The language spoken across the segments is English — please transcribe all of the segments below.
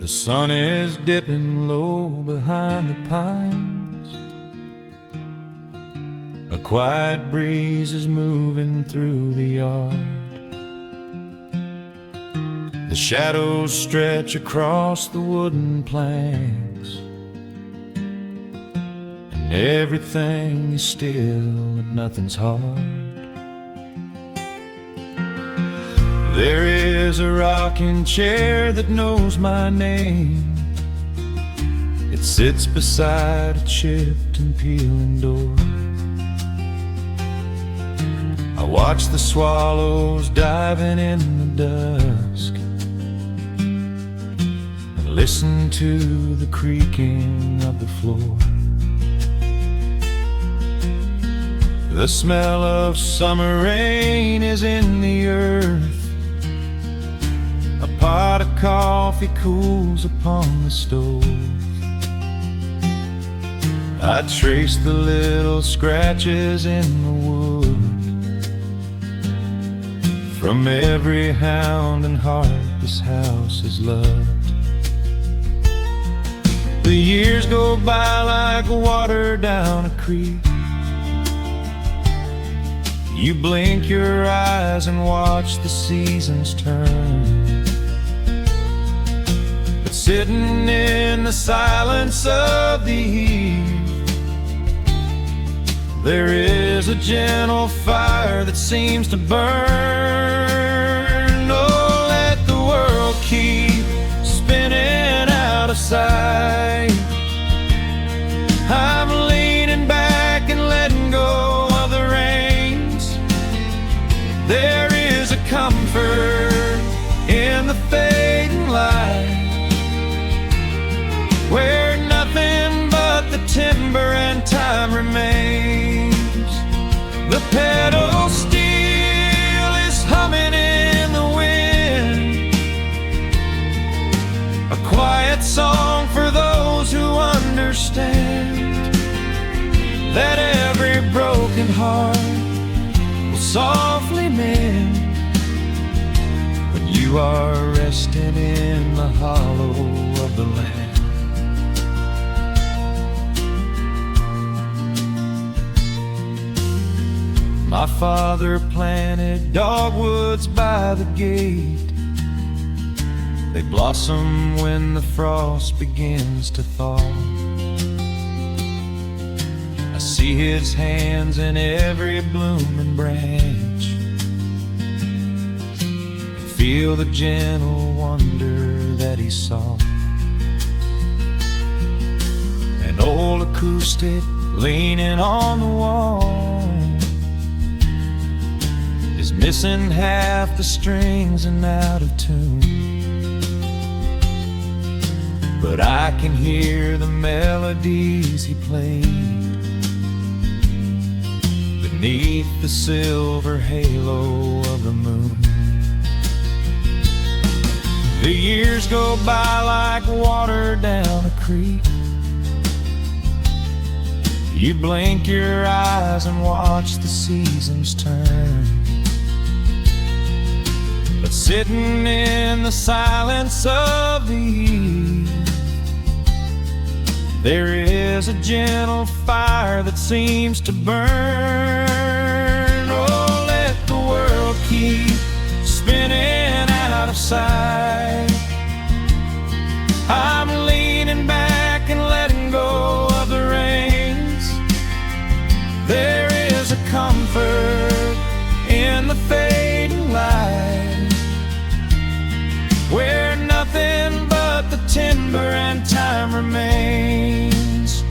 The sun is dipping low behind the pines. A quiet breeze is moving through the yard. The shadows stretch across the wooden planks, and everything is still and nothing's hard. There is a rocking chair that knows my name. It sits beside a chipped and peeling door. I watch the swallows diving in the dusk and listen to the creaking of the floor. The smell of summer rain is in the earth. A pot of coffee cools upon the stove. I trace the little scratches in the wood from every hound and heart this house has loved. The years go by like water down a creek. You blink your eyes and watch the seasons turn. Sitting in the silence of the eve, there is a gentle fire that seems to burn. Oh, let the world keep spinning out of sight. I'm leaning back and letting go of the reins. There is a comfort in the fading light, where nothing but the timber and time remains. The pedal steel is humming in the wind, a quiet song for those who understand that every broken heart will softly mend when you are resting in the hollow of the land. My father planted dogwoods by the gate. They blossom when the frost begins to thaw. I see his hands in every blooming branch and feel the gentle wonder that he saw. An old acoustic leaning on the wall is missing half the strings and out of tune, but I can hear the melodies he played beneath the silver halo of the moon. The years go by like water down a creek. You blink your eyes and watch the seasons turn. But sitting in the silence of the eve, there is a gentle fire that seems to burn. Oh, let the world keep spinning out of sight. I'm leaning back and letting go of the reins. There is a comfort in the fading light, where nothing but the timber and time remains.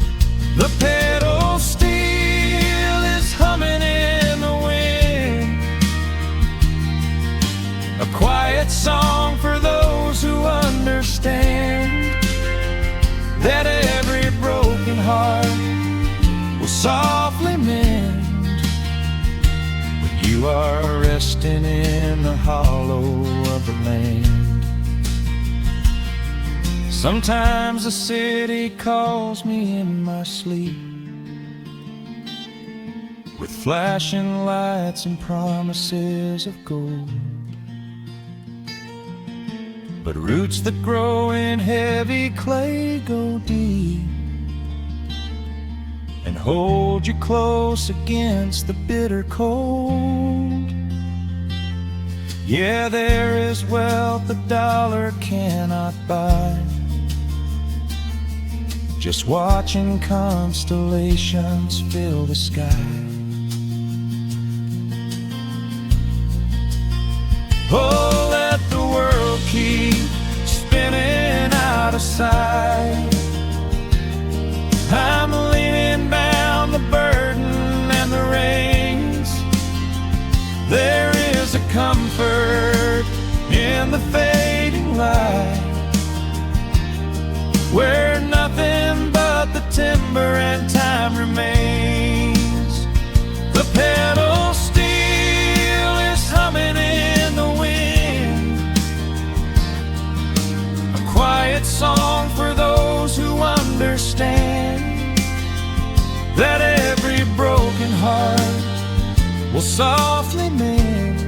The pedal steel is humming in the wind, a quiet song for those who understand that every broken heart will softly mend when you are resting in the hollow of the land. Sometimes the city calls me in my sleep, with flashing lights and promises of gold. but roots that grow in heavy clay go deep and hold you close against the bitter cold. Yeah, there is wealth a dollar cannot buy, just watching constellations fill the sky. Oh, let the world keep spinning out of sight. I'm leaning down the burden and the reins. There is a comfort in the fading light, where nothing but the timber and time remains. The pedal steel is humming in the wind, a quiet song for those who understand that every broken heart will softly mend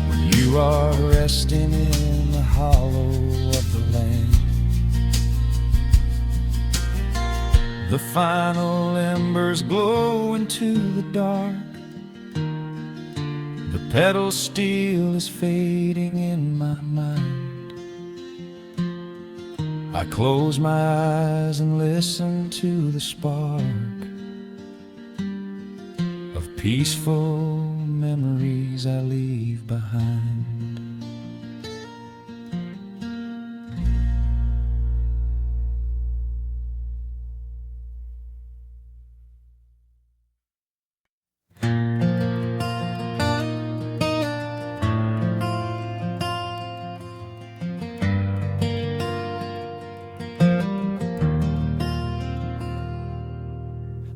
when you are resting in the hollow of the land. The final embers glow into the dark. The pedal steel is fading in my mind. I close my eyes and listen to the spark of peaceful memories I leave behind.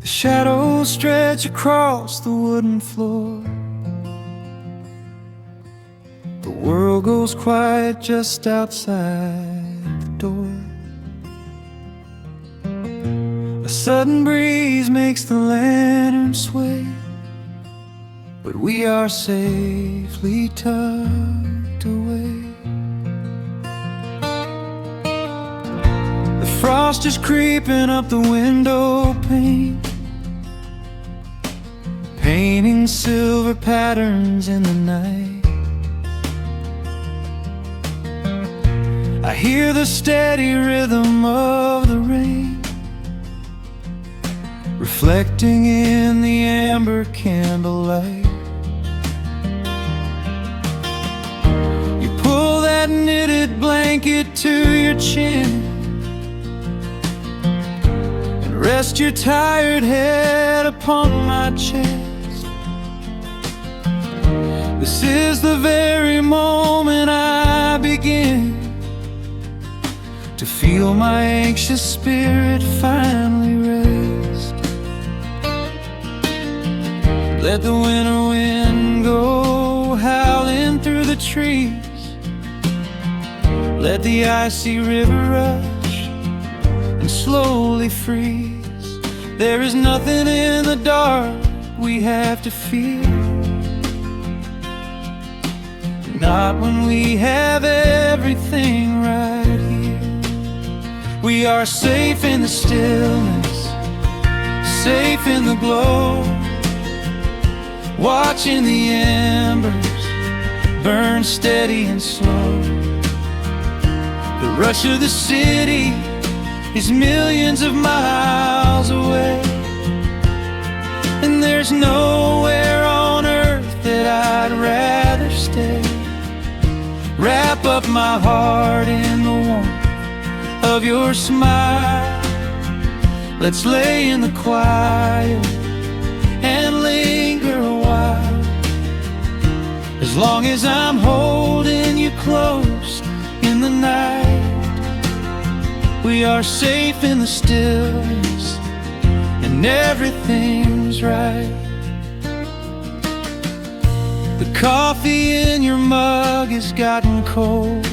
Shadows stretch across the wooden floor. The world goes quiet just outside the door. A sudden breeze makes the lantern sway, but we are safely tucked away. The frost is creeping up the window pane, painting silver patterns in the night. I hear the steady rhythm of the rain reflecting in the amber candlelight. You pull that knitted blanket to your chin and rest your tired head upon my chest. This is the very moment I begin to feel my anxious spirit finally rest. Let the winter wind go howling through the trees. Let the icy river rush and slowly freeze. There is nothing in the dark we have to fear, not when we have everything right here. We are safe in the stillness, safe in the glow, watching the embers burn steady and slow. The rush of the city is millions of miles away, and there's nowhere on earth that I'd rather stay. Wrap up my heart in the warmth of your smile. Let's lay in the quiet and linger a while. As long as I'm holding you close in the night, we are safe in the stillness and everything's right. The coffee in your mug has gotten cold,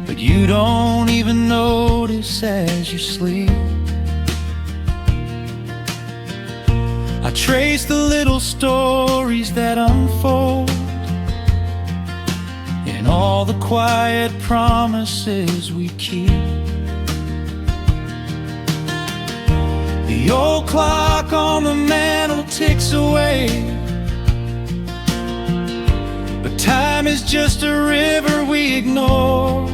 but you don't even notice as you sleep. I trace the little stories that unfold in all the quiet promises we keep. The old clock on the mantle ticks away, but time is just a river we ignore.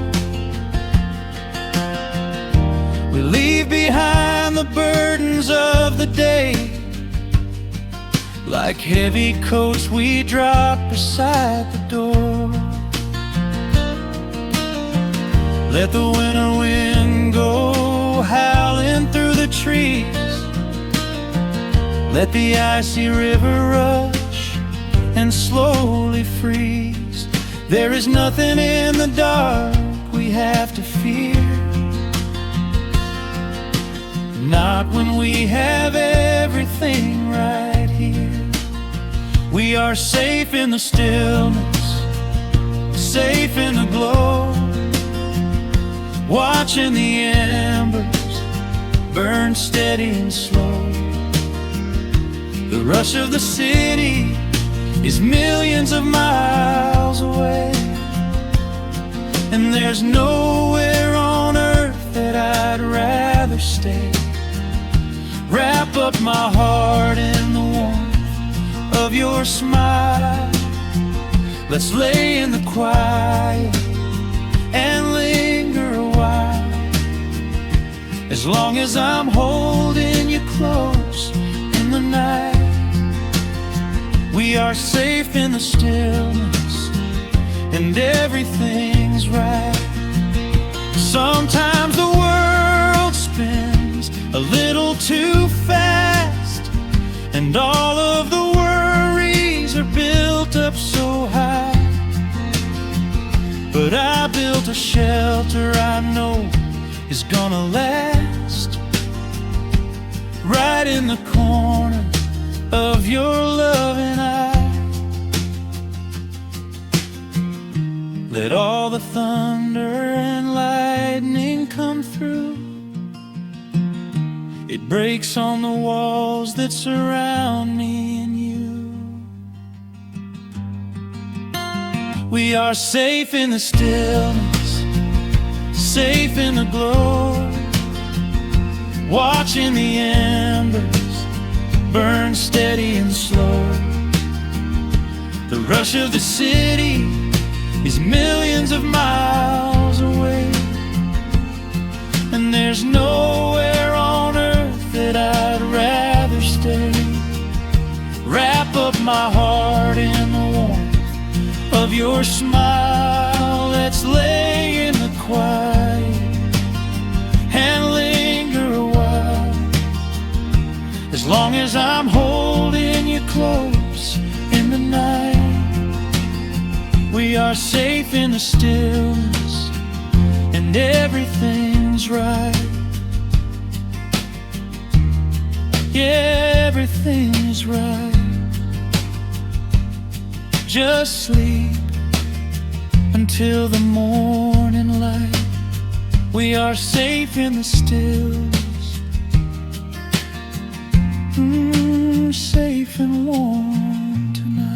We leave behind the burdens of the day, like heavy coats we drop beside the door. Let the winter wind go howling through the trees. Let the icy river rush and slowly freeze. There is nothing in the dark we have to fear, not when we have everything right here. We are safe in the stillness, safe in the glow, watching the embers burn steady and slow. The rush of the city is millions of miles away, and there's nowhere on earth that I'd rather stay. Wrap up my heart in the warmth of your smile. Let's lay in the quiet and linger a while. As long as I'm holding you close in the night, we are safe in the stillness, and everything's right. Sometimes the world spins a little too fast, and all of the worries are built up so high. But I built a shelter I know is gonna last, right in the corner of your loving eye. Let all the thunder and lightning come through. It breaks on the walls that surround me and you. We are safe in the stillness, safe in the glow, watching the embers burn steady and slow. The rush of the city is millions of miles away, and there's nowhere on earth that I'd rather stay. Wrap up my heart in the warmth of your smile. Let's lay in the quiet and linger a while. As long as I'm holding you close in the night, we are safe in the stillness, and everything's right. Yeah, everything is right. Just sleep until the morning light. We are safe in the stillness, safe and warm tonight.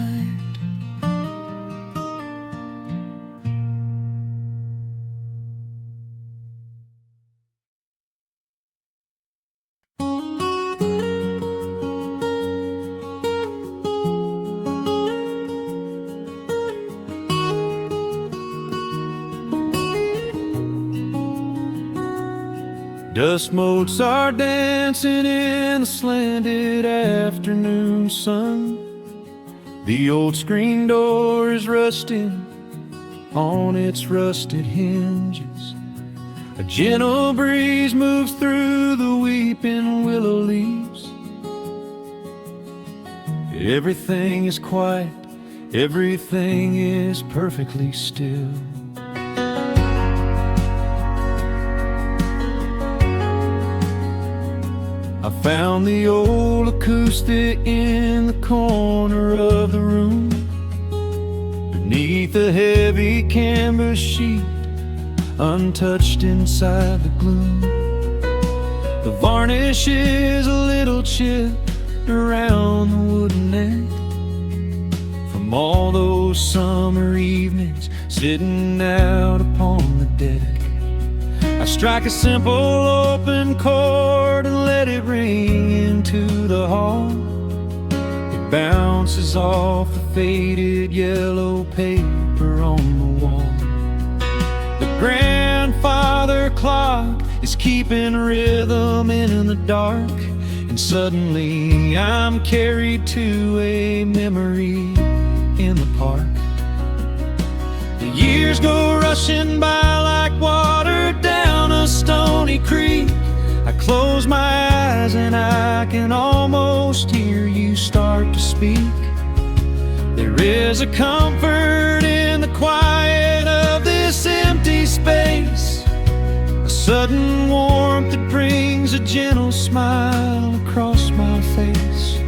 Dust motes are dancing in the slanted afternoon sun. The old screen door is rusting on its rusted hinges. A gentle breeze moves through the weeping willow leaves. Everything is quiet, everything is perfectly still. I found the old acoustic in the corner of the room, beneath a heavy canvas sheet, untouched inside the gloom. The varnish is a little chipped around the wooden neck from all those those summer evenings, sitting out upon the deck, I strike a simple open chord and let it ring into the hall. It bounces off the faded yellow paper on the wall. The grandfather clock is keeping rhythm in the dark, and suddenly I'm carried to a memory in the park. The years go rushing by like water down a stony creek. I close my eyes and I can almost hear you start to speak. There is a comfort in the quiet of this empty space, a sudden warmth that brings a gentle smile across my face.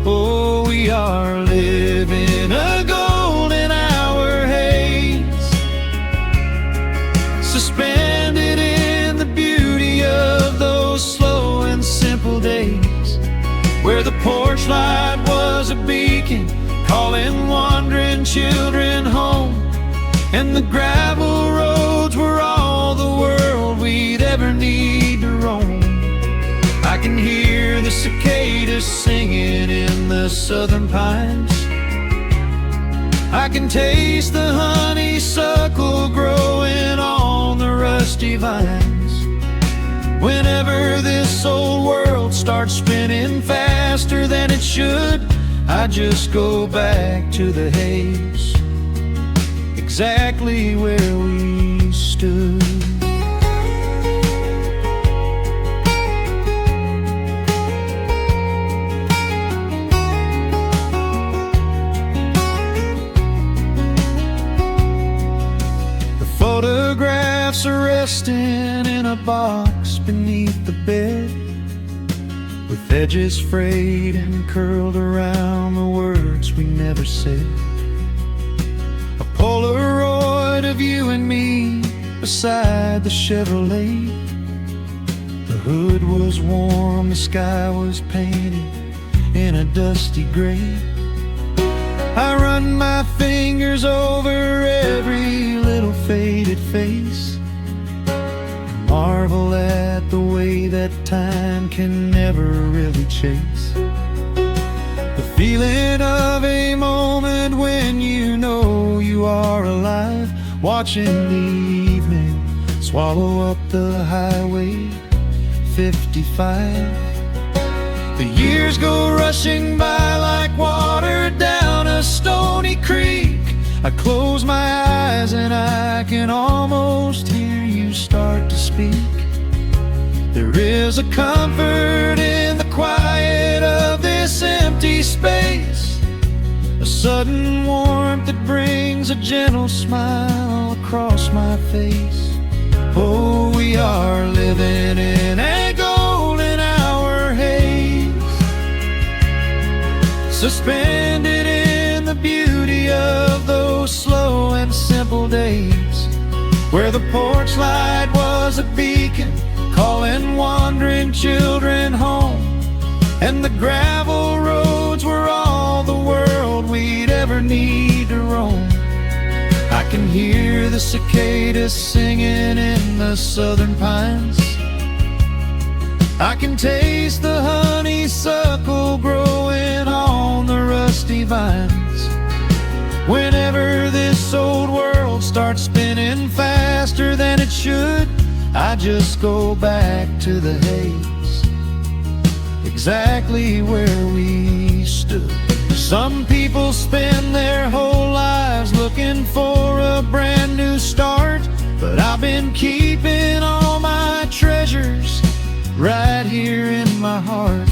Oh, we are living a golden hour haze, suspended in the beauty of those slow and simple days, where the porch light was a beacon calling wandering children home, and the gravel roads were all the world we'd ever need to roam. I can hear the cicadas singing in the southern pines. I can taste the honeysuckle growing on the rusty vines. Whenever this old world starts spinning faster than it should, I just go back to the haze, exactly where we stood. Photographs are resting in a box beneath the bed, with edges frayed and curled around the words we never said. A Polaroid of you and me beside the Chevrolet. The hood was warm, the sky was painted in a dusty gray. I run my fingers over every little faded face, marvel at the way that time can never really chase. The feeling of a moment when you know you are alive, watching the evening swallow up the highway 55. The years go rushing by like water down a stony creek. I close my eyes and I can almost hear you start to speak. There is a comfort in the quiet of this empty space, a sudden warmth that brings a gentle smile across my face. Oh, we are living in a golden hour haze, suspended in the beauty of those slow and simple days, where the porch light was a beacon calling wandering children home, and the gravel roads were all the world we'd ever need to roam. I can hear the cicadas singing in the southern pines. I can taste the honeysuckle growing on the rusty vines. Whenever this old world starts spinning faster than it should, I just go back to the haze, exactly where we stood. Some people spend their whole lives looking for a brand new start, but I've been keeping all my treasures right here in my heart.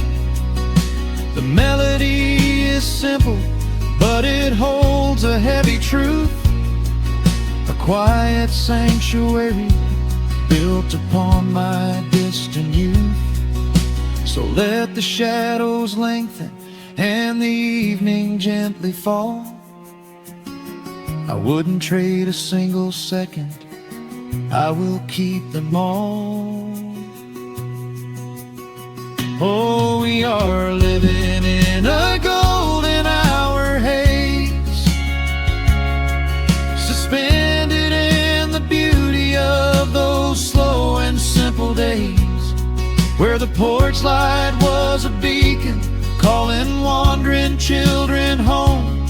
The melody is simple, but it holds a heavy truth, a quiet sanctuary built upon my distant youth. So let the shadows lengthen and the evening gently fall. I wouldn't trade a single second, I will keep them all. Oh, we are living in a golden hour haze, porch light was a beacon, calling wandering children home.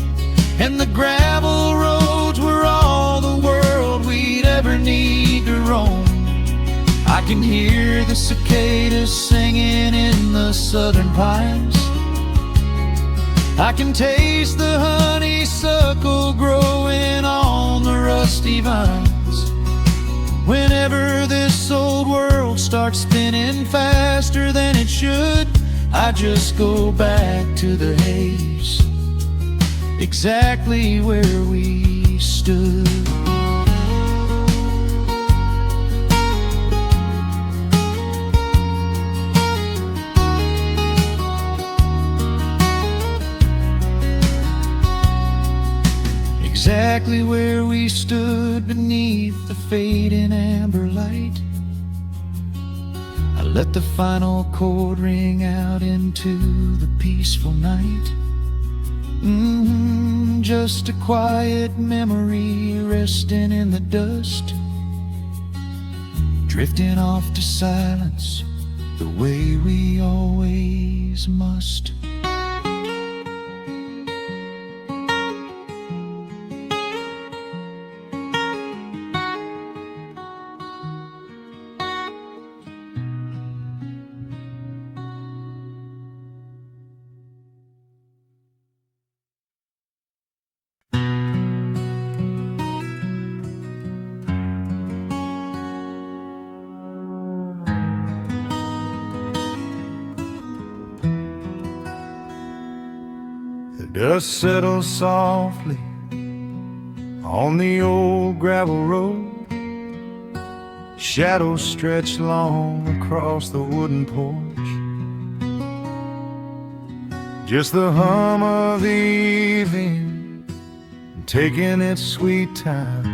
And the gravel roads were all the world we'd ever need to roam. I can hear the cicadas singing in the southern pines. I can taste the honeysuckle growing on the rusty vines. Whenever this old world starts spinning faster than it should, I just go back to the haze, exactly where we stood. Exactly where we stood beneath the fading amber light. I let the final chord ring out into the peaceful night. Just a quiet memory resting in the dust, drifting off to silence the way we always must. The dust settles softly on the old gravel road. Shadows stretch long across the wooden porch. Just the hum of the evening taking its sweet time,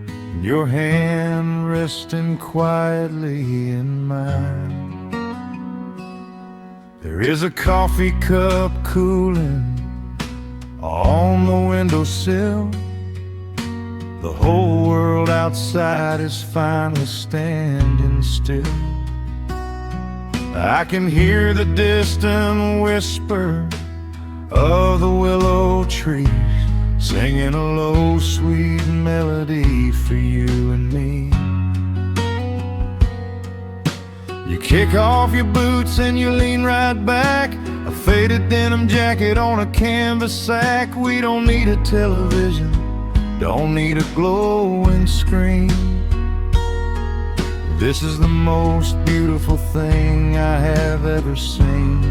and your hand resting quietly in mine. There is a coffee cup cooling on the windowsill. The whole world outside is finally standing still. I can hear the distant whisper of the willow trees, singing a low sweet melody for you and me. You kick off your boots and you lean right back, a faded denim jacket on a canvas sack. We don't need a television, don't need a glowing screen. This is the most beautiful thing I have ever seen.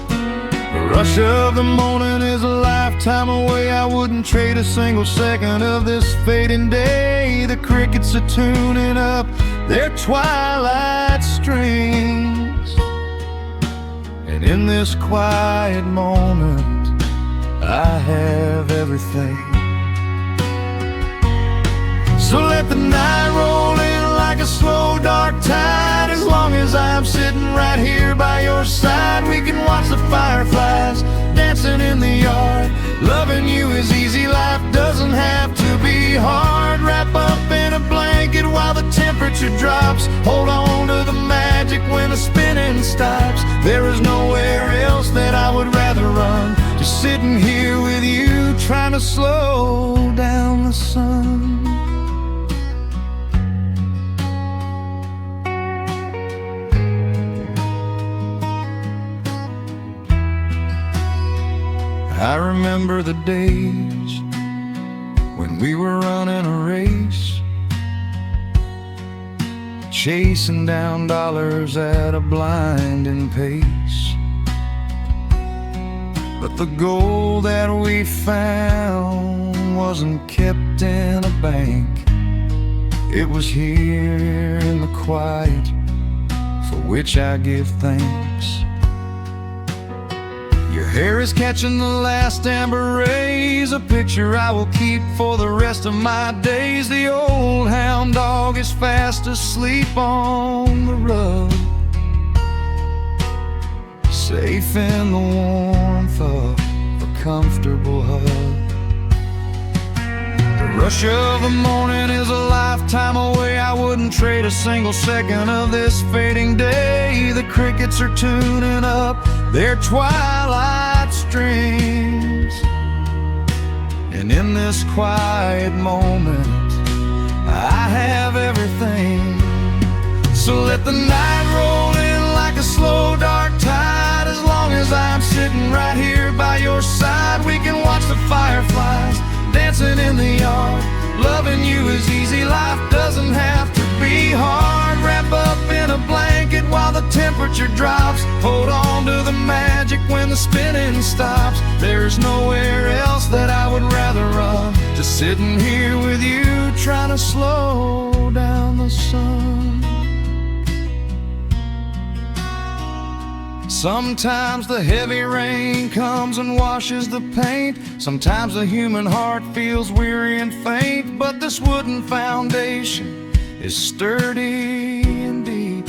The rush of the morning is a lifetime away. I wouldn't trade a single second of this fading day. The crickets are tuning up their twilight strings, and in this quiet moment I have everything. So let the night roll in like a slow dark tide. As long as I'm sitting right here by your side, we can watch the fireflies dancing in the yard. Loving you is easy, life doesn't have to be hard. Wrap up in a blanket while the temperature drops. Hold on to the magic when the spinning stops. There is nowhere else that I would rather run, just sitting here with you, trying to slow down the sun. I remember the days when we were running a race, chasing down dollars at a blinding pace. But the gold that we found wasn't kept in a bank. It was here in the quiet, for which I give thanks. Your hair is catching the last amber rays, a picture I will keep for the rest of my days. The old hound dog is fast asleep on the rug, safe in the warmth of a comfortable hug. The Rush of the morning is a lifetime away. I wouldn't trade a single second of this fading day. The crickets are tuning up their twilight strings, and in this quiet moment I have everything. So let the night roll in like a slow dark tide. As long as I'm sitting right here by your side, we can watch the fireflies dancing in the yard. Loving you is easy, life doesn't have to be hard. Wrap up in a blanket while the temperature drops. Hold on to the magic when the spinning stops. There's nowhere else that I would rather run. Just sitting here with you, trying to slow down the sun. Sometimes the heavy rain comes and washes the paint. Sometimes the human heart feels weary and faint. But this wooden foundation is sturdy and deep,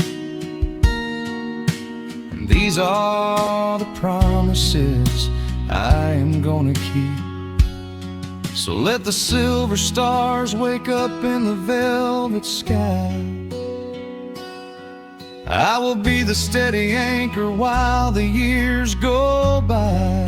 and these are the promises I am gonna keep. So let the silver stars wake up in the velvet sky. I will be the steady anchor while the years go by.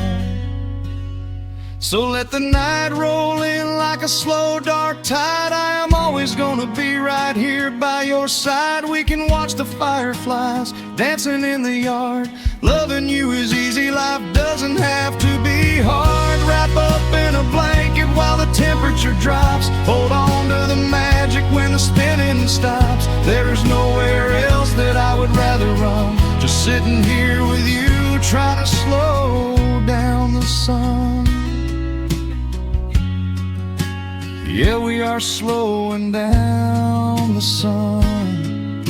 So let the night roll in like a slow dark tide. I am always gonna be right here by your side. We can watch the fireflies dancing in the yard. Loving you is easy, life doesn't have to be hard. Wrap up in a blanket while the temperature drops. Hold on to the magic when the spinning stops. There's nowhere else that I would rather run. Just sitting here with you, trying to slow down the sun. Yeah, we are slowing down the sun.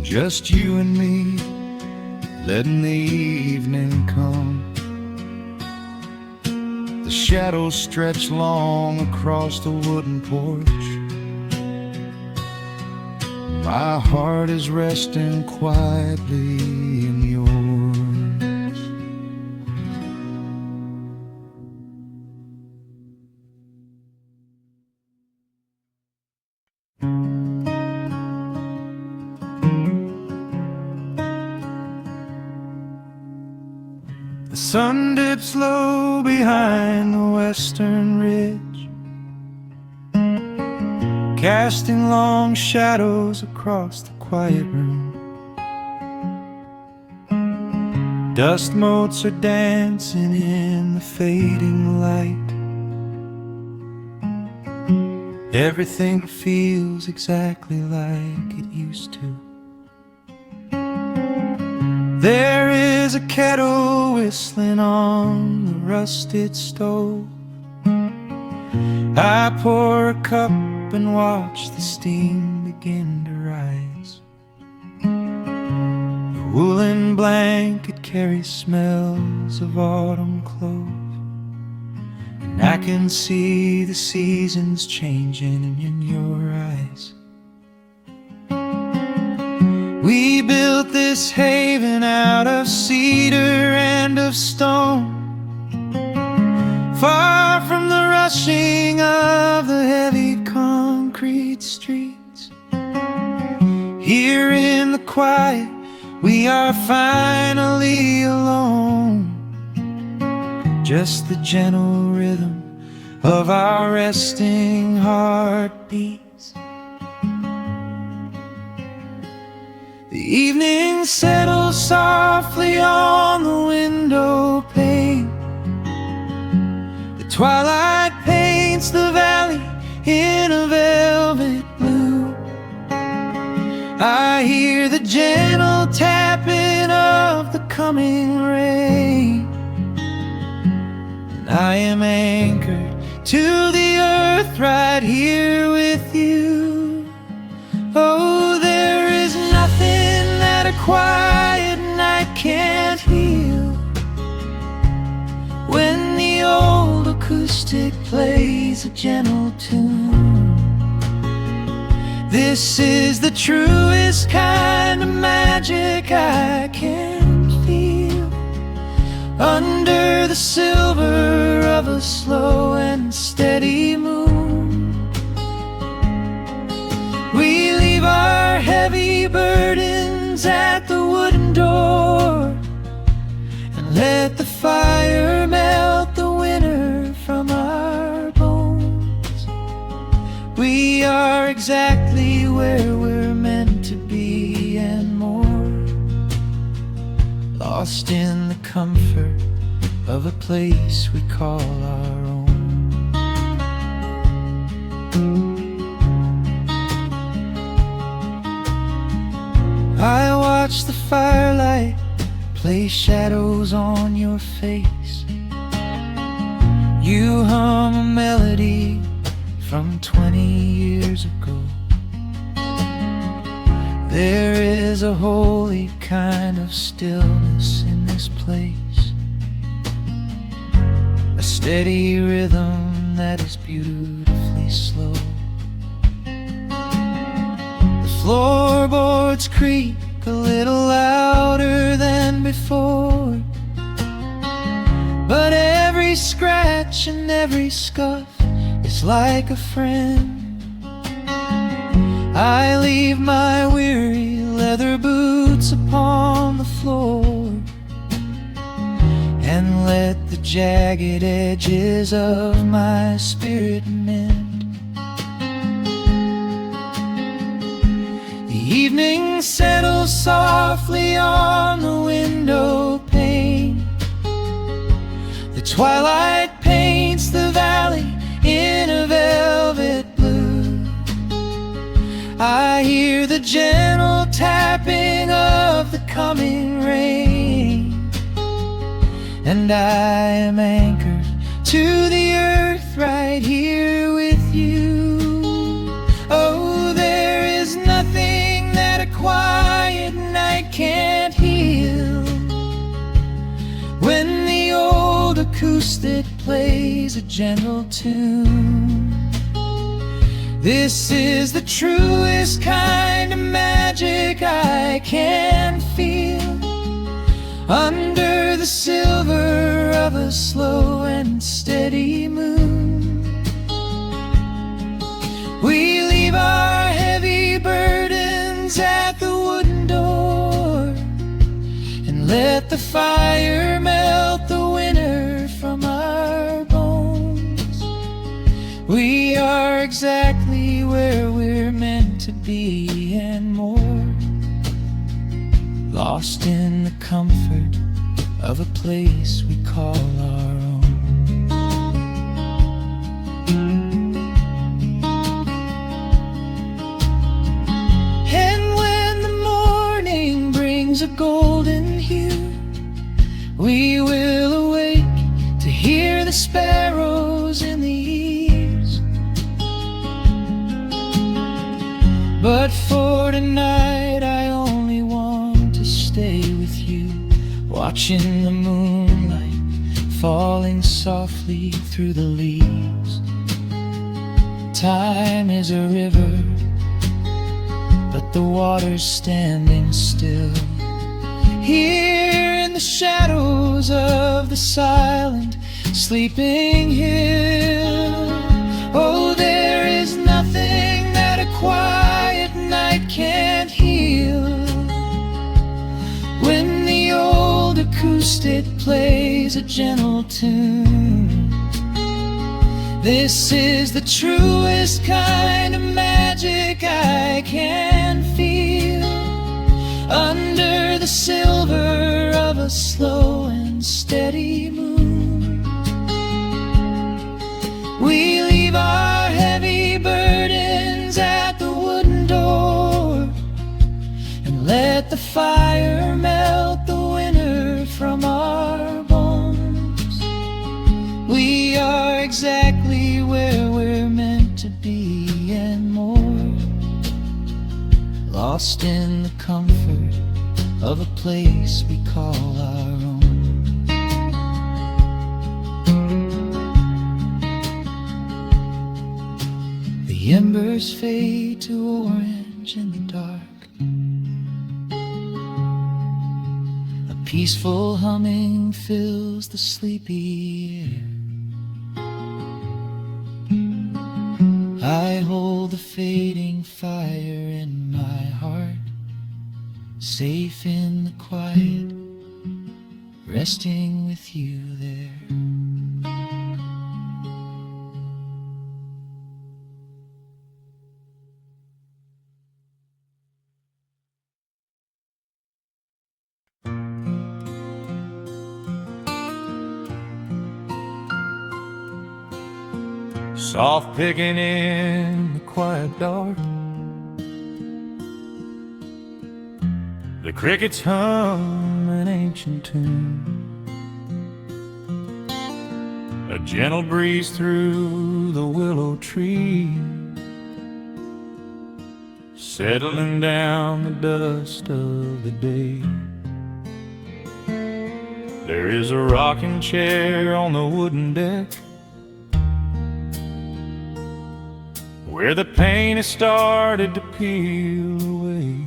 Just you and me, letting the evening come. The shadows stretch long across the wooden porch. My heart is resting quietly in yours. The sun dips low behind the western ridge, casting long shadows across the quiet room. Dust motes are dancing in the fading light. Everything feels exactly like it used to. There is a kettle whistling on the rusted stove. I pour a cup and watch the steam begin to rise. The woolen blanket carries smells of autumn clothes, and I can see the seasons changing in your eyes. We built this haven out of cedar and of stone, far from the rushing of the heavy concrete streets. Here in the quiet, we are finally alone. Just the gentle rhythm of our resting heartbeats. The evening settles softly on the window pane. The twilight paints the valley in a velvet blue. I hear the gentle tapping of the coming rain, and I am anchored to the earth right here with you. Oh, there is nothing that a quiet night can't heal. When the old acoustic plays a gentle tune, this is the truest kind of magic I can feel. Under the silver of a slow and steady moon. We leave our heavy burdens at the wooden door and let the fire melt the winter from our bones. We are exactly where we're meant to be and more, lost in the comfort of a place we call our own. I watch the firelight play shadows on your face. You hum a melody from 20 years ago. There is a holy kind of stillness in this place, a steady rhythm that is beautifully slow. The floorboards creak a little louder than before, but every scratch and every scuff is like a friend. I leave my weary leather boots upon the floor and let the jagged edges of my spirit mend. The evening settles softly on the window pane. The twilight paints the valley in a velvet blue. I hear the gentle tapping of the coming rain, and I am anchored to the earth right here with you. Oh, there is nothing that a quiet night can't heal when the old acoustic plays a gentle tune. This is the truest kind of magic I can feel under the silver of a slow and steady moon. We leave our heavy burdens at the wooden door and let the fire melt the winter from our bones. We are exactly where we're meant to be and more, lost in the comfort of a place we call our own. And when the morning brings a golden hue, we will awake to hear the sparrows in the eaves. But for tonight I only want to stay with you, watching the moonlight falling softly through the leaves. Time is a river, but the water's standing still. Here in the shadows of the silent sleeping hill. Oh, there is nothing that a quiet night can't heal when the old acoustic plays a gentle tune. This is the truest kind of magic I can feel under the silver of a slow and steady moon. We leave our heavy burdens at the wooden door and let the fire melt the winter from our bones. We are exactly where we're meant to be and more, lost in the comfort of a place we call our own. The embers fade to orange in the dark. A peaceful humming fills the sleepy air. I hold the fading fire in my heart, safe in the quiet, resting with you there. Soft picking in the quiet dark, the crickets hum an ancient tune, a gentle breeze through the willow tree, settling down the dust of the day. There is a rocking chair on the wooden deck, where the paint has started to peel away.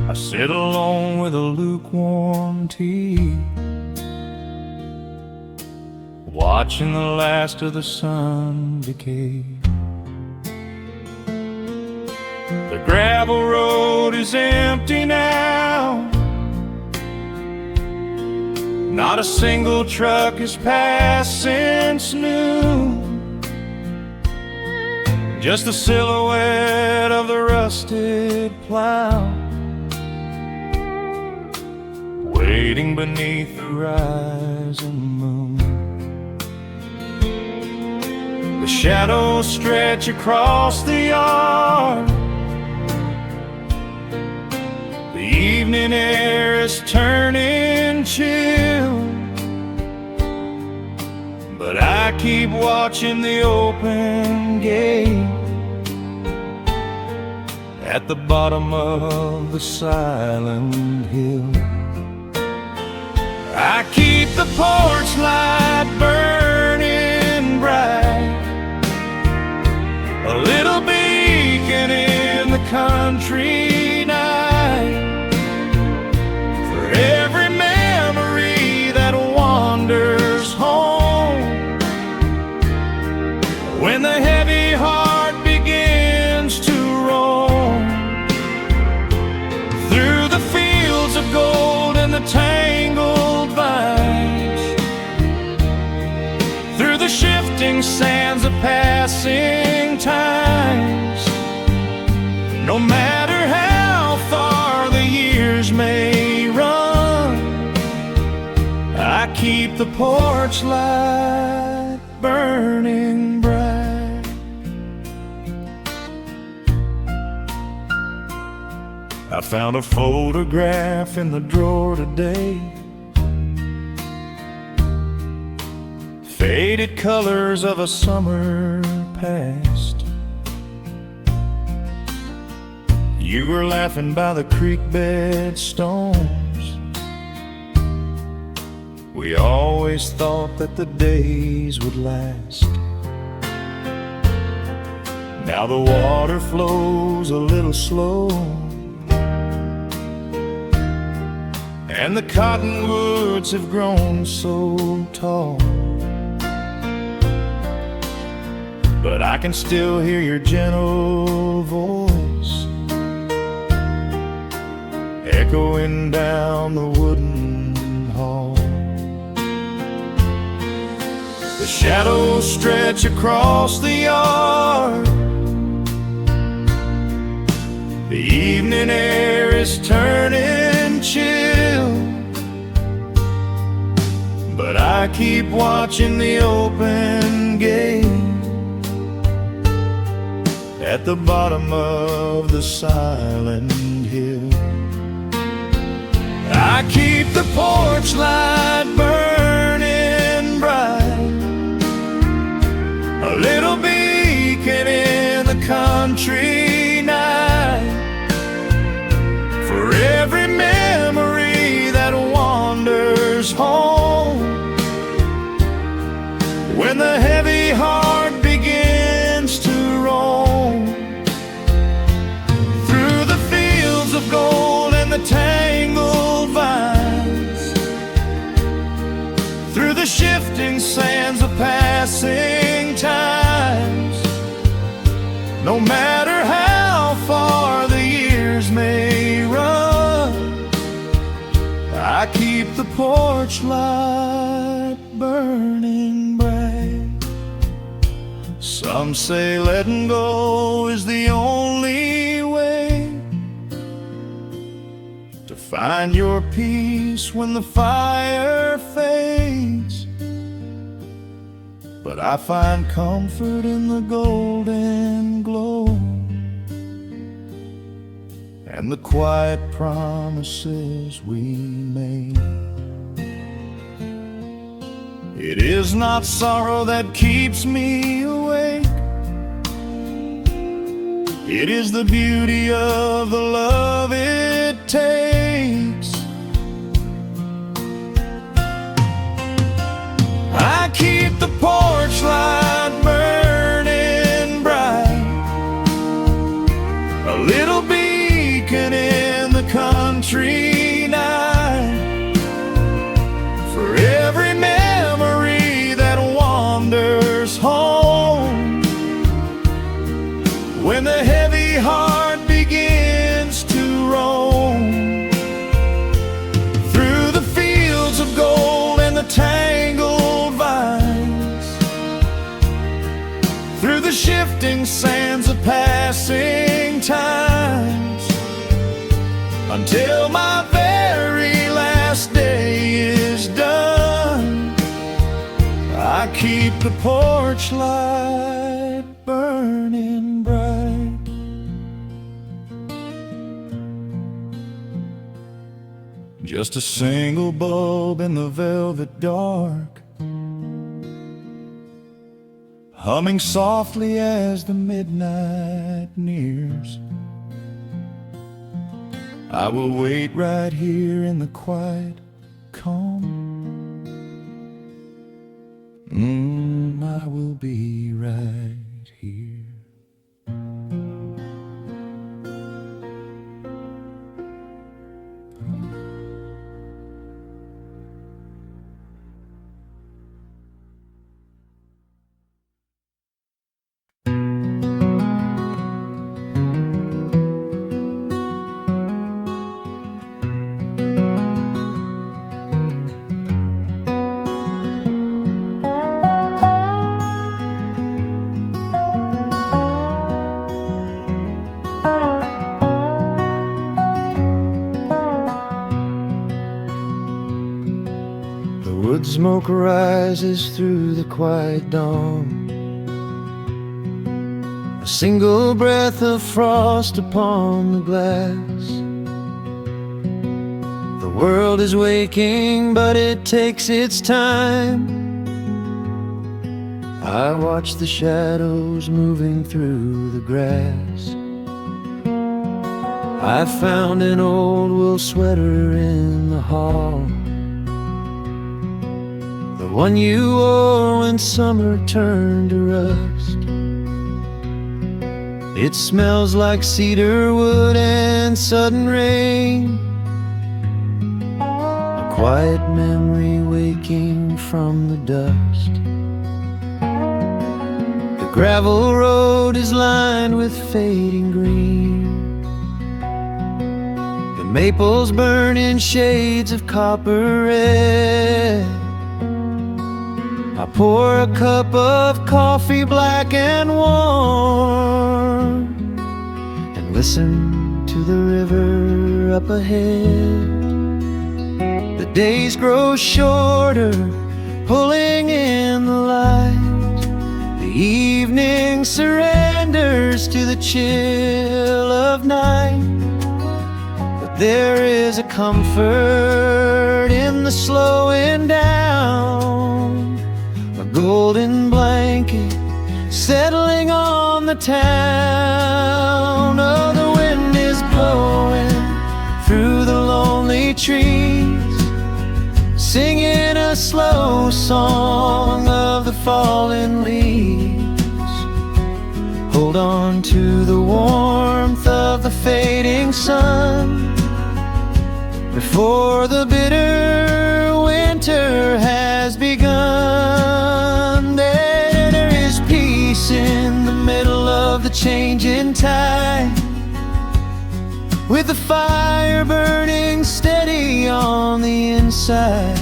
I sit alone with a lukewarm tea, watching the last of the sun decay. The gravel road is empty now, not a single truck has passed since noon. Just the silhouette of the rusted plow, waiting beneath the rising moon. The shadows stretch across the yard, the evening air is turning chill, but I keep watching the open gate at the bottom of the silent hill. I keep the porch light burning bright, a little beacon in the country night, for every memory that wanders home. When the heavy heart begins to roam through the fields of gold and the tangled vines, through the shifting sands of passing times, no matter how far the years may run, I keep the porch light burning bright. I found a photograph in the drawer today, faded colors of a summer past. You were laughing by the creek bed stones. We always thought that the days would last. Now the water flows a little slow, and the cottonwoods have grown so tall, but I can still hear your gentle voice echoing down the wooden hall. The shadows stretch across the yard, the evening air is turning chill, but I keep watching the open gate at the bottom of the silent hill. I keep the porch light burning bright, a little beacon in the country night, for every memory that wanders home. When the heavy heart begins to roam through the fields of gold and the tangled vines, through the shifting sands of passing I keep the porch light burning bright. Some say letting go is the only way to find your peace when the fire fades. But I find comfort in the golden glow and the quiet promises we made. It is not sorrow that keeps me awake. It is the beauty of the love it takes. I keep the porch light burning bright, a little beacon in the country night, for every memory that wanders home. When the heavy heart begins to roam through the fields of gold and the tangled vines, through the shifting sands of passing times, until my very last day is done, I keep the porch light burning bright. Just a single bulb in the velvet dark, humming softly as the midnight nears. I will wait right here in the quiet calm. I will be right here. Wood smoke rises through the quiet dawn, a single breath of frost upon the glass. The world is waking, but it takes its time. I watch the shadows moving through the grass. I found an old wool sweater in the hall, the one you wore when summer turned to rust. It smells like cedar wood and sudden rain, a quiet memory waking from the dust. The gravel road is lined with fading green, the maples burn in shades of copper red. I pour a cup of coffee black and warm, and listen to the river up ahead. The days grow shorter, pulling in the light. The evening surrenders to the chill of night. But there is a comfort in the slowing down, a golden blanket settling on the town. Oh, the wind is blowing through the lonely trees, singing a slow song of the fallen leaves. Hold on to the warmth of the fading sun before the bitter winter has begun. There is peace in the middle of the changing tide, with the fire burning steady on the inside.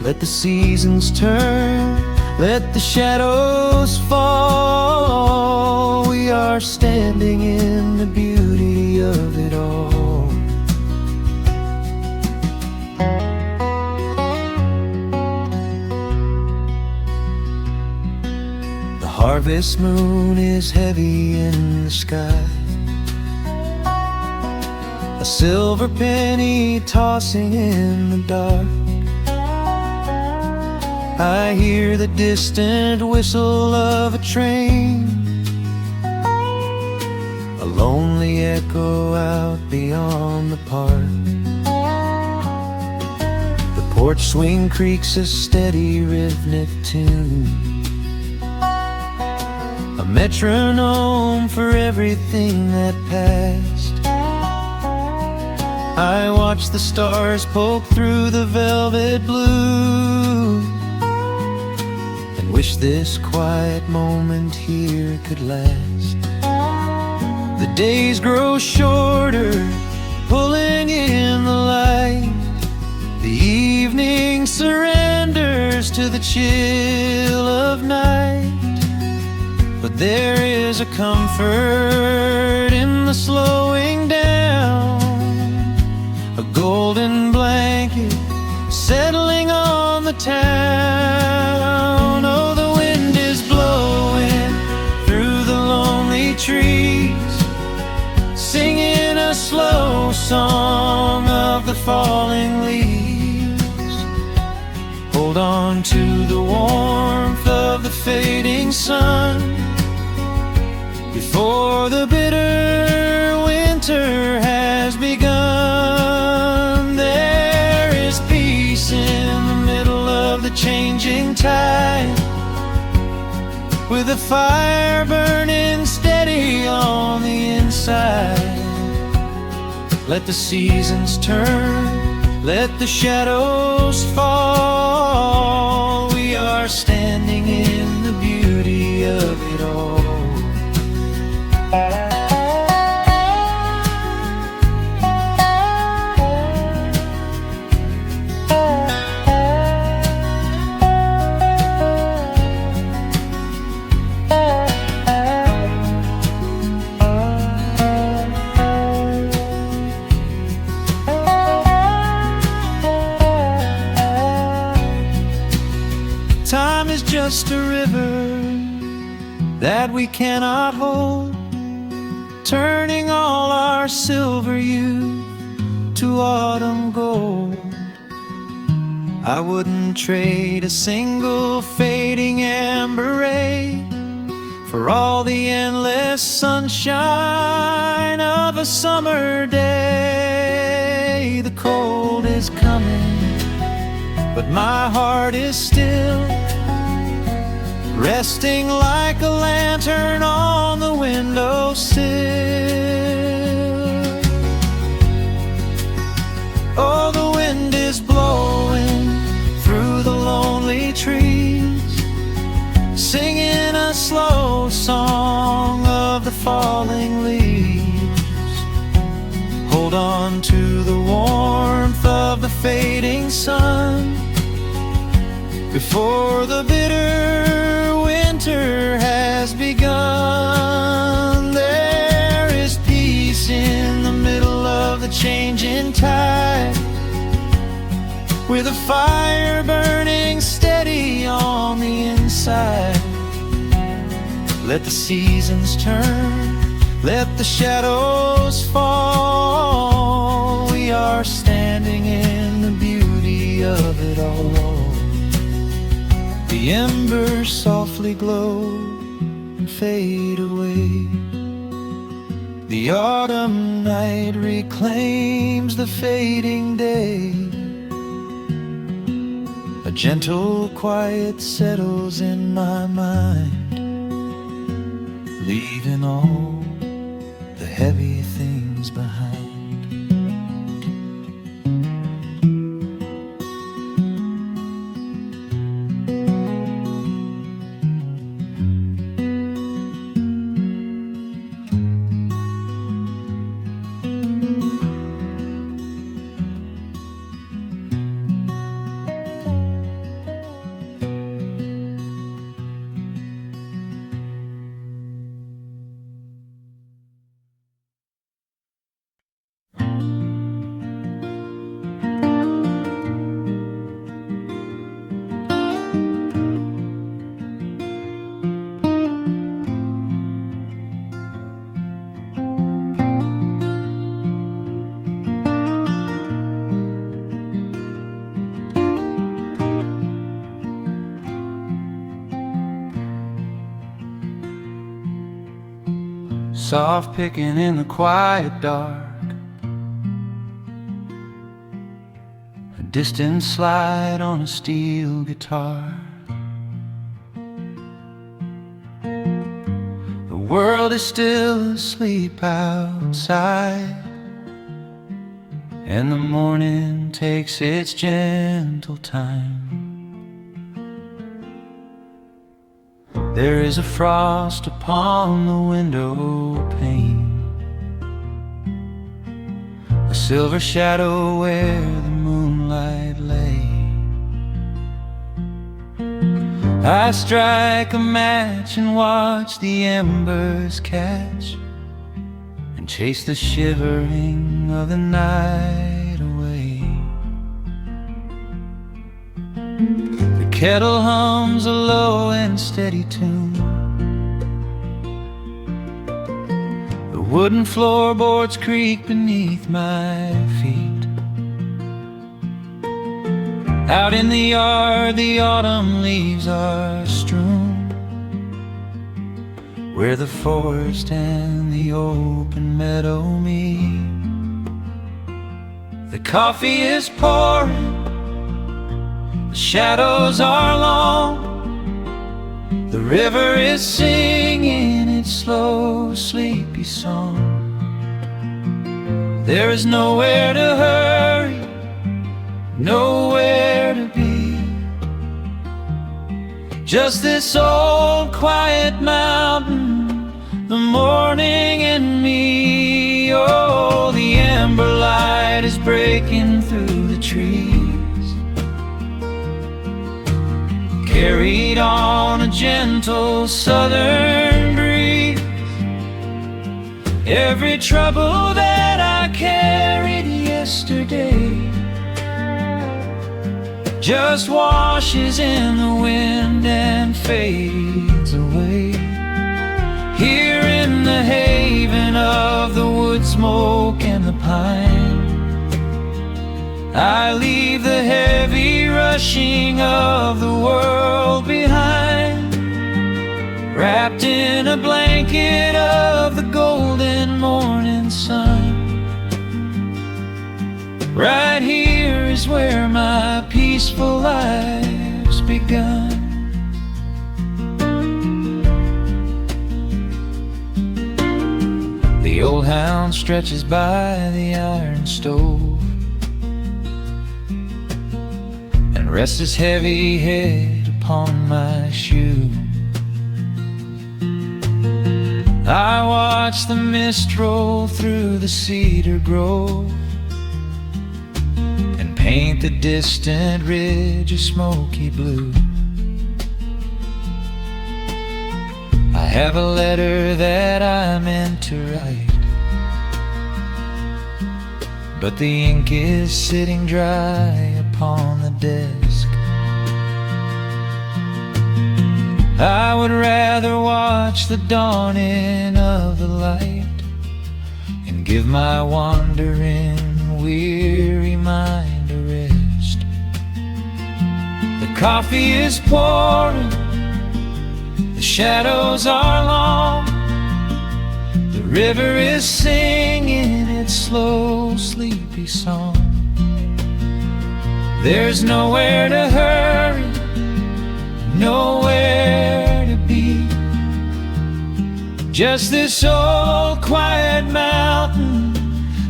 Let the seasons turn, let the shadows fall. We are standing in the beauty of it all. The harvest moon is heavy in the sky, a silver penny tossing in the dark. I hear the distant whistle of a train, a lonely echo out beyond the park. The porch swing creaks a steady rhythmic tune, a metronome for everything that passed. I watch the stars poke through the velvet blue, and wish this quiet moment here could last. The days grow shorter, pulling in the light. The evening surrenders to the chill of night. But there is a comfort in the slowing down, a golden blanket settling on the town. Oh, the wind is blowing through the lonely trees, singing a slow song of the falling leaves. Hold on to the warmth of the fading sun before the bitter winter has begun. There is peace in the middle of the changing tide, with a fire burning steady on the inside. Let the seasons turn, let the shadows fall. We are standing in the beauty of it all. Time is just a river that we cannot hold, turning all our silver youth to autumn gold. I wouldn't trade a single fading amber ray for all the endless sunshine of a summer day. The cold is coming, but my heart is still, resting like a lantern on the windowsill. Oh, the wind is blowing through the lonely trees, singing a slow song of the falling leaves. Hold on to the warmth of the fading sun before the bitter winter has begun. There is peace in the middle of the changing tide, with a fire burning steady on the inside. Let the seasons turn, let the shadows fall. We are standing in the beauty of it all. The embers softly glow and fade away. The autumn night reclaims the fading day. A gentle quiet settles in my mind, leaving all the heavy things behind. soft picking in the quiet dark, a distant slide on a steel guitar. The world is still asleep outside, and the morning takes its gentle time. There is a frost upon the window pane, a silver shadow where the moonlight lay. I strike a match and watch the embers catch, and chase the shivering of the night away. The kettle hums a low and steady tune, the wooden floorboards creak beneath my feet. Out in the yard the autumn leaves are strewn, where the forest and the open meadow meet. The coffee is pouring, the shadows are long, the river is singing its slow, sleepy song. There is nowhere to hurry, nowhere to be, just this old quiet mountain, the morning and me. Oh, the amber light is breaking through the trees, carried on a gentle southern breeze. Every trouble that I carried yesterday just washes in the wind and fades away. Here in the haven of the wood smoke and the pine, I leave the heavy rushing of the world behind, wrapped in a blanket of the golden morning sun. Right here is where my peaceful life's begun. The old hound stretches by the iron stove and rests his heavy head upon my shoe. I watch the mist roll through the cedar grove and paint the distant ridge a smoky blue. I have a letter that I meant to write, but the ink is sitting dry upon the desk. I would rather watch the dawning of the light and give my wandering, weary mind a rest. The coffee is pouring, the shadows are long, the river is singing its slow, sleepy song. There's nowhere to hurry, nowhere to be, just this old quiet mountain,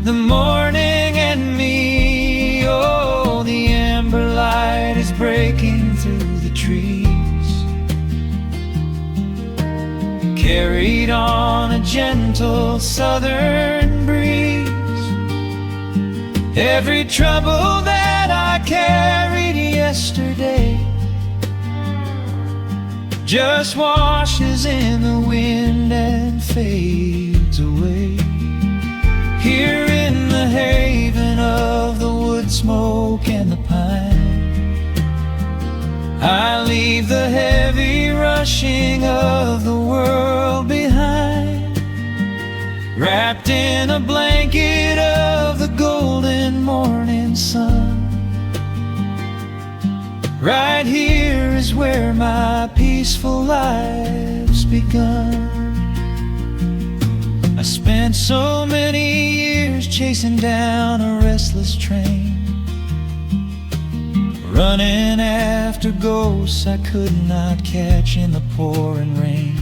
the morning and me. Oh, the amber light is breaking through the trees, carried on a gentle southern breeze. Every trouble that I carried yesterday just washes in the wind and fades away. Here in the haven of the wood smoke and the pine, I leave the heavy rushing of the world behind, wrapped in a blanket of the golden morning sun. Right here is where my peaceful life's begun. Spent so many years chasing down a restless train, running after ghosts I could not catch in the pouring rain.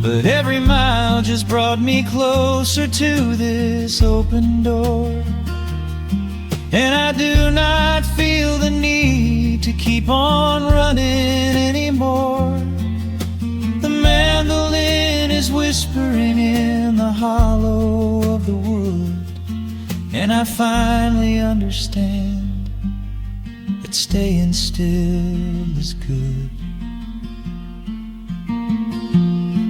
But every mile just brought me closer to this open door, and I do not feel the need to keep on running anymore. The mandolin is whispering in the hollow of the wood, and I finally understand that staying still is good.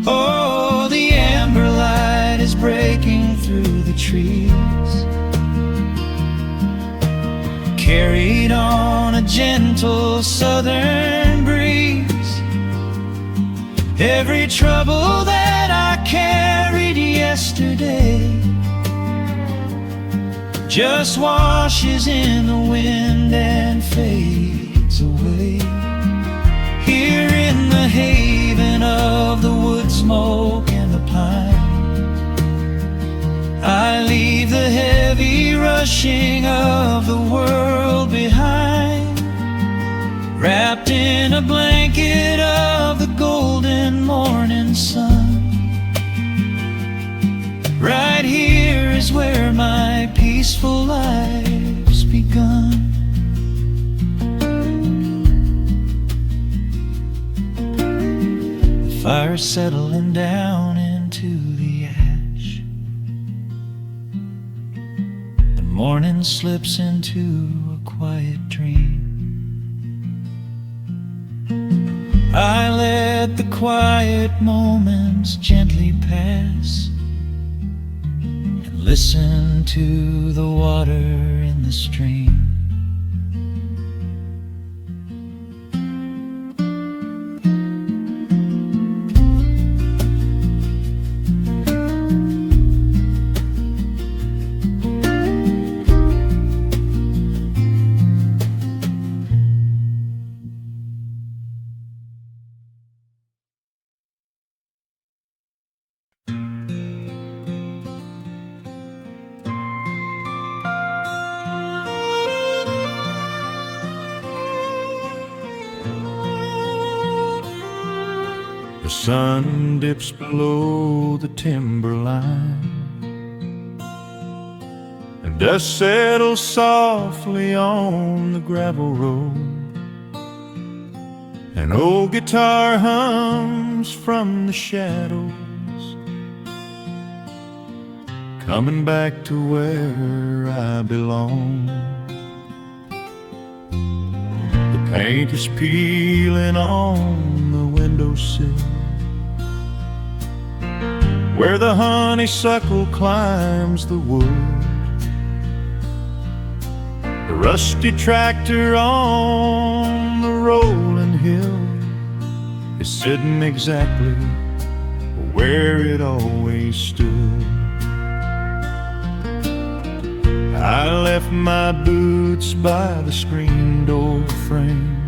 Oh, the amber light is breaking through the trees, carried on a gentle southern breeze. Every trouble that I carried yesterday just washes in the wind and fades away. Here in the haven of the wood smoke and the pine, I leave the heavy rushing of the world behind, wrapped in a blanket of the golden morning sun. Right here is where my peaceful life's begun. The fire's settling down into the ash, the morning slips into a quiet dream. I let the quiet moments gently pass and listen to the water in the stream. The sun dips below the timberline, and dust settles softly on the gravel road. An old guitar hums from the shadows, coming back to where I belong. The paint is peeling on the windowsill, where the honeysuckle climbs the wood. The rusty tractor on the rolling hill is sitting exactly where it always stood. I left my boots by the screen door frame,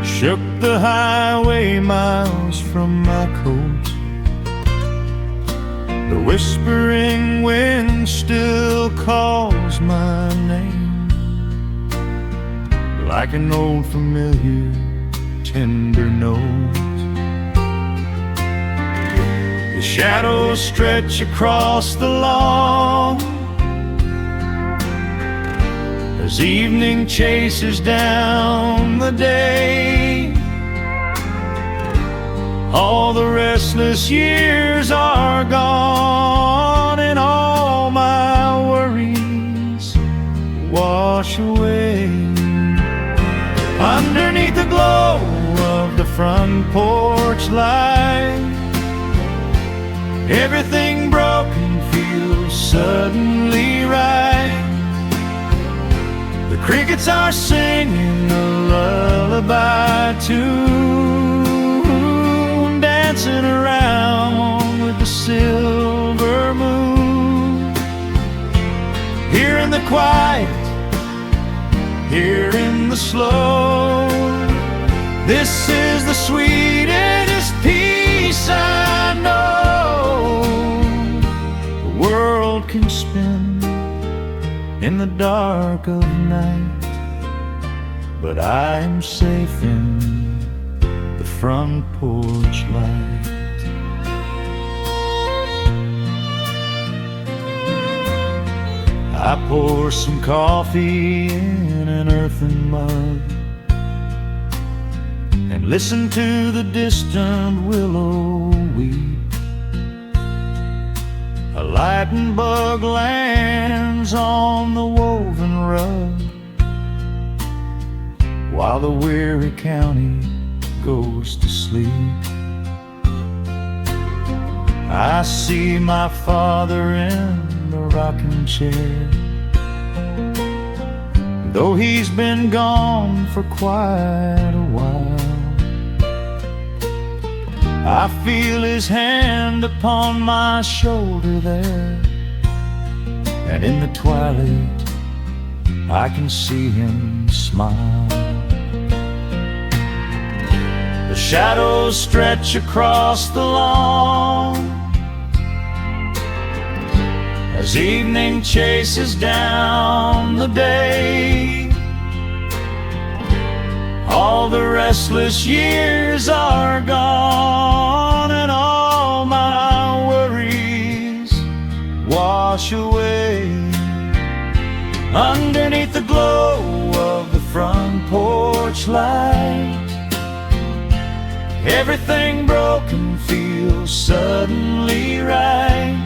shook the highway miles from my coat. The whispering wind still calls my name, like an old familiar tender note. The shadows stretch across the lawn as evening chases down the day. All the restless years are gone, and all my worries wash away. Underneath the glow of the front porch light, everything broken feels suddenly right. The crickets are singing a lullaby tune, dancing around with the silver moon. Here in the quiet, here in the slow, this is the sweetest peace I know. world can spin in the dark of night, but I am safe in the front porch light. I pour some coffee in an earthen mug and listen to the distant willow weep. A lightning bug lands on the woven rug while the weary county goes to sleep. I see my father in the rocking chair, though he's been gone for quite a while. I feel his hand upon my shoulder there, and in the twilight I can see him smile. The shadows stretch across the lawn as evening chases down the day. All the restless years are gone, and all my worries wash away. Underneath the glow of the front porch light, everything broken feels suddenly right.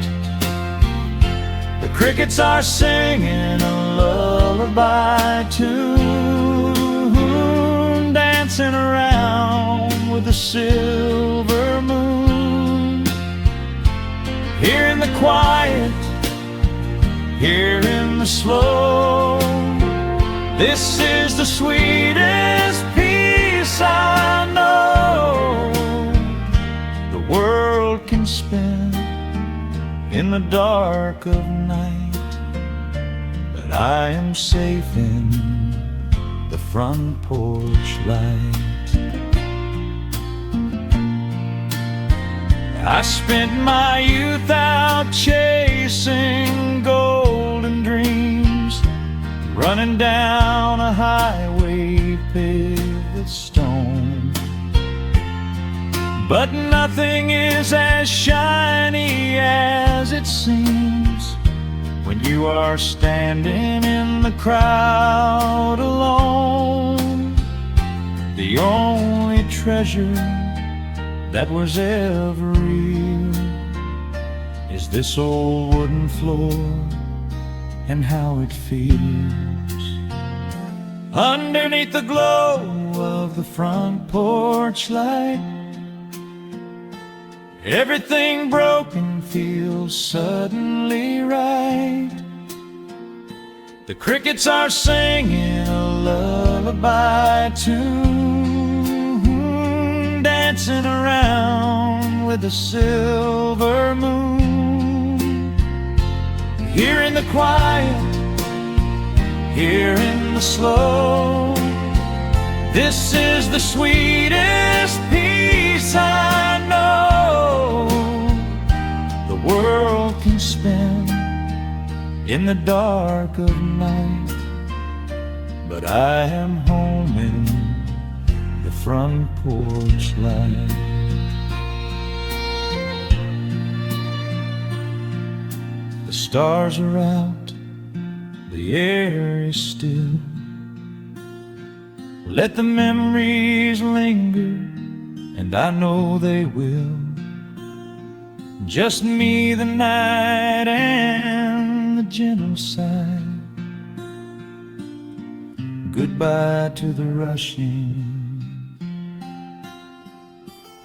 The crickets are singing a lullaby tune, dancing around with the silver moon. Here in the quiet, here in the slow, this is the sweetest peace I know. The world can spin in the dark of night, but I am safe in the front porch light. I spent my youth out chasing golden dreams, running down a highway paved with stone. But nothing is as shiny as it seems when you are standing in the crowd alone. The only treasure that was ever real is this old wooden floor and how it feels. Underneath the glow of the front porch light, everything broken feels suddenly right. The crickets are singing a lullaby tune, dancing around with the silver moon. Here in the quiet, here in the slow, this is the sweetest peace I know. The world can spin in the dark of night, but I am home in the front porch light. The stars are out, the air is still. Let the memories linger, and I know they will. Just me, the night, and the gentle sigh. Goodbye to the rushing,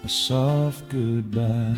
a soft goodbye.